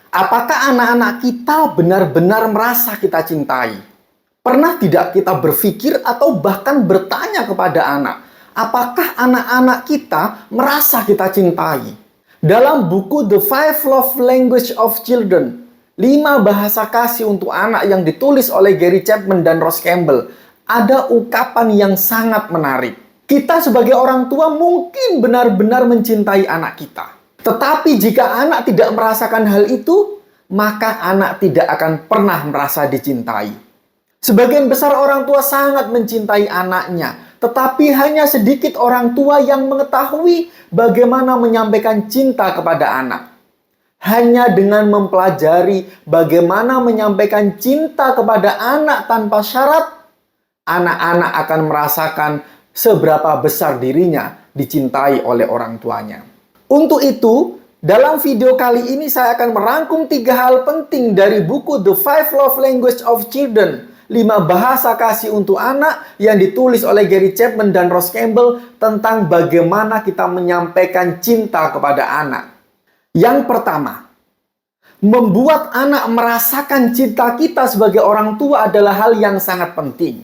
Apakah anak-anak kita benar-benar merasa kita cintai? Pernah tidak kita berpikir atau bahkan bertanya kepada anak, apakah anak-anak kita merasa kita cintai? Dalam buku The Five Love Language of Children, 5 bahasa kasih untuk anak yang ditulis oleh Gary Chapman dan Ross Campbell, ada ungkapan yang sangat menarik. Kita sebagai orang tua mungkin benar-benar mencintai anak kita. Tetapi jika anak tidak merasakan hal itu, maka anak tidak akan pernah merasa dicintai. Sebagian besar orang tua sangat mencintai anaknya, tetapi hanya sedikit orang tua yang mengetahui bagaimana menyampaikan cinta kepada anak. Hanya dengan mempelajari bagaimana menyampaikan cinta kepada anak tanpa syarat, anak-anak akan merasakan seberapa besar dirinya dicintai oleh orang tuanya. Untuk itu, dalam video kali ini saya akan merangkum 3 hal penting dari buku The Five Love Language of Children, 5 bahasa kasih untuk anak yang ditulis oleh Gary Chapman dan Ross Campbell tentang bagaimana kita menyampaikan cinta kepada anak. Yang pertama, membuat anak merasakan cinta kita sebagai orang tua adalah hal yang sangat penting.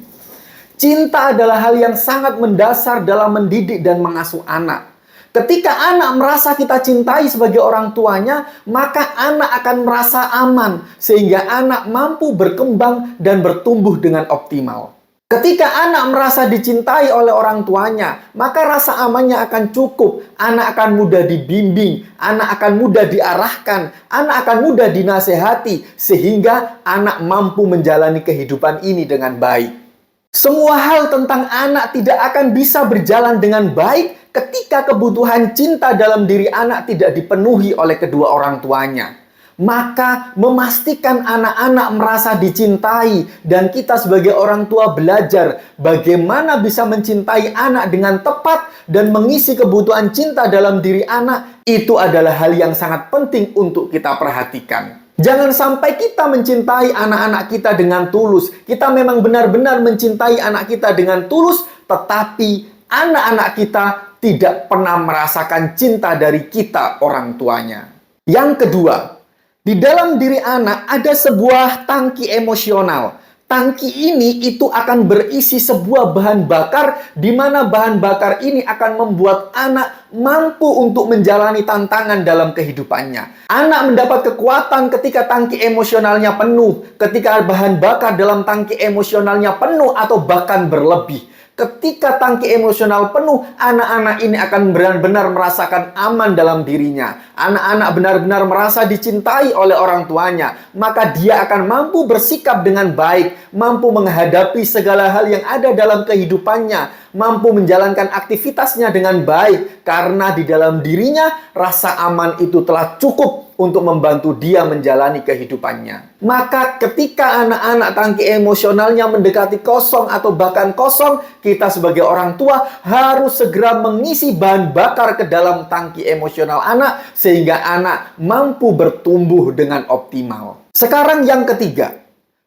Cinta adalah hal yang sangat mendasar dalam mendidik dan mengasuh anak. Ketika anak merasa kita cintai sebagai orang tuanya, maka anak akan merasa aman, sehingga anak mampu berkembang dan bertumbuh dengan optimal. Ketika anak merasa dicintai oleh orang tuanya, maka rasa amannya akan cukup. Anak akan mudah dibimbing, anak akan mudah diarahkan, anak akan mudah dinasehati, sehingga anak mampu menjalani kehidupan ini dengan baik. Semua hal tentang anak tidak akan bisa berjalan dengan baik ketika kebutuhan cinta dalam diri anak tidak dipenuhi oleh kedua orang tuanya. Maka memastikan anak-anak merasa dicintai dan kita sebagai orang tua belajar bagaimana bisa mencintai anak dengan tepat dan mengisi kebutuhan cinta dalam diri anak, itu adalah hal yang sangat penting untuk kita perhatikan. Jangan sampai kita mencintai anak-anak kita dengan tulus. Kita memang benar-benar mencintai anak kita dengan tulus, tetapi anak-anak kita tidak pernah merasakan cinta dari kita, orang tuanya. Yang kedua, di dalam diri anak ada sebuah tangki emosional. Tangki ini itu akan berisi sebuah bahan bakar, di mana bahan bakar ini akan membuat anak mampu untuk menjalani tantangan dalam kehidupannya. Anak mendapat kekuatan ketika tangki emosionalnya penuh, ketika bahan bakar dalam tangki emosionalnya penuh atau bahkan berlebih. Ketika tangki emosional penuh, anak-anak ini akan benar-benar merasakan aman dalam dirinya. Anak-anak benar-benar merasa dicintai oleh orang tuanya. Maka dia akan mampu bersikap dengan baik, mampu menghadapi segala hal yang ada dalam kehidupannya, mampu menjalankan aktivitasnya dengan baik. Karena di dalam dirinya, rasa aman itu telah cukup untuk membantu dia menjalani kehidupannya. Maka ketika anak-anak tangki emosionalnya mendekati kosong atau bahkan kosong, kita sebagai orang tua harus segera mengisi bahan bakar ke dalam tangki emosional anak sehingga anak mampu bertumbuh dengan optimal. Sekarang yang ketiga.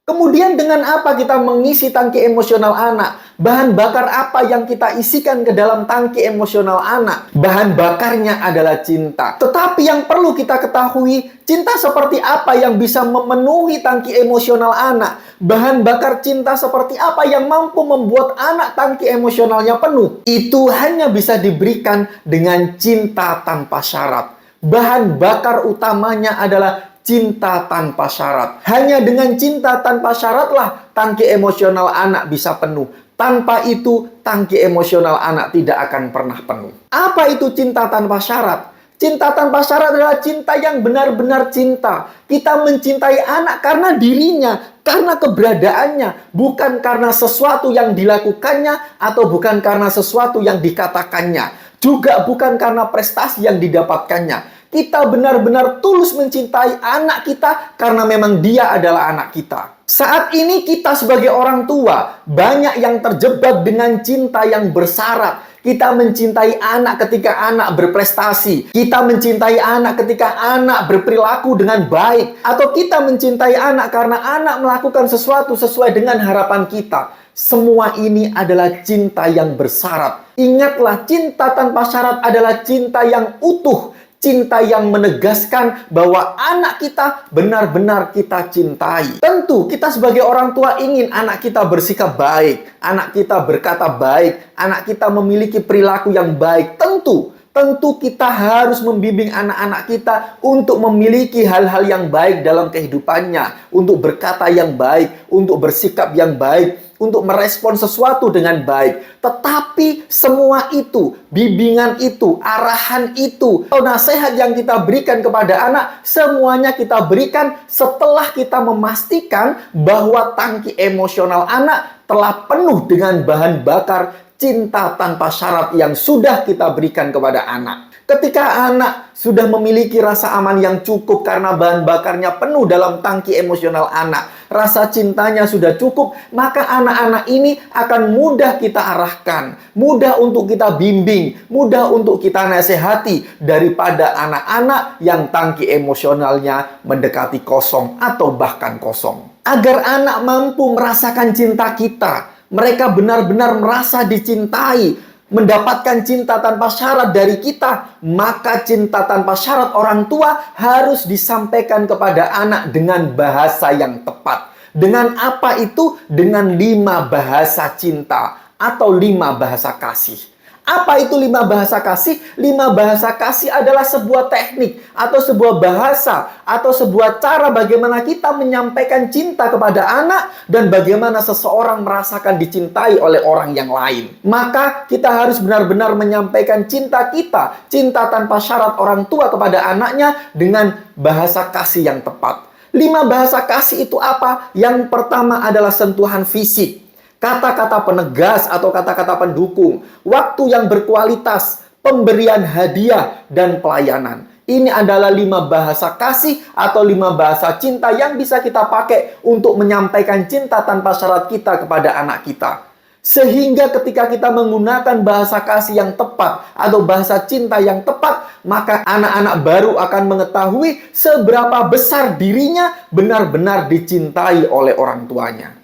Kemudian dengan apa kita mengisi tangki emosional anak? Bahan bakar apa yang kita isikan ke dalam tangki emosional anak? Bahan bakarnya adalah cinta. Tetapi yang perlu kita ketahui, cinta seperti apa yang bisa memenuhi tangki emosional anak? Bahan bakar cinta seperti apa yang mampu membuat anak tangki emosionalnya penuh? Itu hanya bisa diberikan dengan cinta tanpa syarat. Bahan bakar utamanya adalah cinta tanpa syarat. Hanya dengan cinta tanpa syaratlah tangki emosional anak bisa penuh. Tanpa itu, tangki emosional anak tidak akan pernah penuh. Apa itu cinta tanpa syarat? Cinta tanpa syarat adalah cinta yang benar-benar cinta. Kita mencintai anak karena dirinya, karena keberadaannya, bukan karena sesuatu yang dilakukannya atau bukan karena sesuatu yang dikatakannya, juga bukan karena prestasi yang didapatkannya. Kita benar-benar tulus mencintai anak kita karena memang dia adalah anak kita. Saat ini kita sebagai orang tua banyak yang terjebak dengan cinta yang bersyarat. Kita mencintai anak ketika anak berprestasi. Kita mencintai anak ketika anak berperilaku dengan baik. Atau kita mencintai anak karena anak melakukan sesuatu sesuai dengan harapan kita. Semua ini adalah cinta yang bersyarat. Ingatlah, cinta tanpa syarat adalah cinta yang utuh. Cinta yang menegaskan bahwa anak kita benar-benar kita cintai. Tentu kita sebagai orang tua ingin anak kita bersikap baik, anak kita berkata baik, anak kita memiliki perilaku yang baik. Tentu kita harus membimbing anak-anak kita untuk memiliki hal-hal yang baik dalam kehidupannya, untuk berkata yang baik, untuk bersikap yang baik, untuk merespon sesuatu dengan baik. Tetapi semua itu, bimbingan itu, arahan itu, atau nasihat yang kita berikan kepada anak, semuanya kita berikan setelah kita memastikan bahwa tangki emosional anak telah penuh dengan bahan bakar cinta tanpa syarat yang sudah kita berikan kepada anak. Ketika anak sudah memiliki rasa aman yang cukup karena bahan bakarnya penuh dalam tangki emosional anak, rasa cintanya sudah cukup, maka anak-anak ini akan mudah kita arahkan, mudah untuk kita bimbing, mudah untuk kita nasihati daripada anak-anak yang tangki emosionalnya mendekati kosong atau bahkan kosong. Agar anak mampu merasakan cinta kita, mereka benar-benar merasa dicintai, mendapatkan cinta tanpa syarat dari kita, maka cinta tanpa syarat orang tua harus disampaikan kepada anak dengan bahasa yang tepat. Dengan apa itu? Dengan 5 bahasa cinta atau 5 bahasa kasih. Apa itu 5 bahasa kasih? 5 bahasa kasih adalah sebuah teknik atau sebuah bahasa atau sebuah cara bagaimana kita menyampaikan cinta kepada anak dan bagaimana seseorang merasakan dicintai oleh orang yang lain. Maka kita harus benar-benar menyampaikan cinta kita, cinta tanpa syarat orang tua kepada anaknya dengan bahasa kasih yang tepat. 5 bahasa kasih itu apa? Yang pertama adalah sentuhan fisik. Kata-kata penegas atau kata-kata pendukung, waktu yang berkualitas, pemberian hadiah, dan pelayanan. Ini adalah 5 bahasa kasih atau 5 bahasa cinta yang bisa kita pakai untuk menyampaikan cinta tanpa syarat kita kepada anak kita. Sehingga ketika kita menggunakan bahasa kasih yang tepat atau bahasa cinta yang tepat, maka anak-anak baru akan mengetahui seberapa besar dirinya benar-benar dicintai oleh orang tuanya.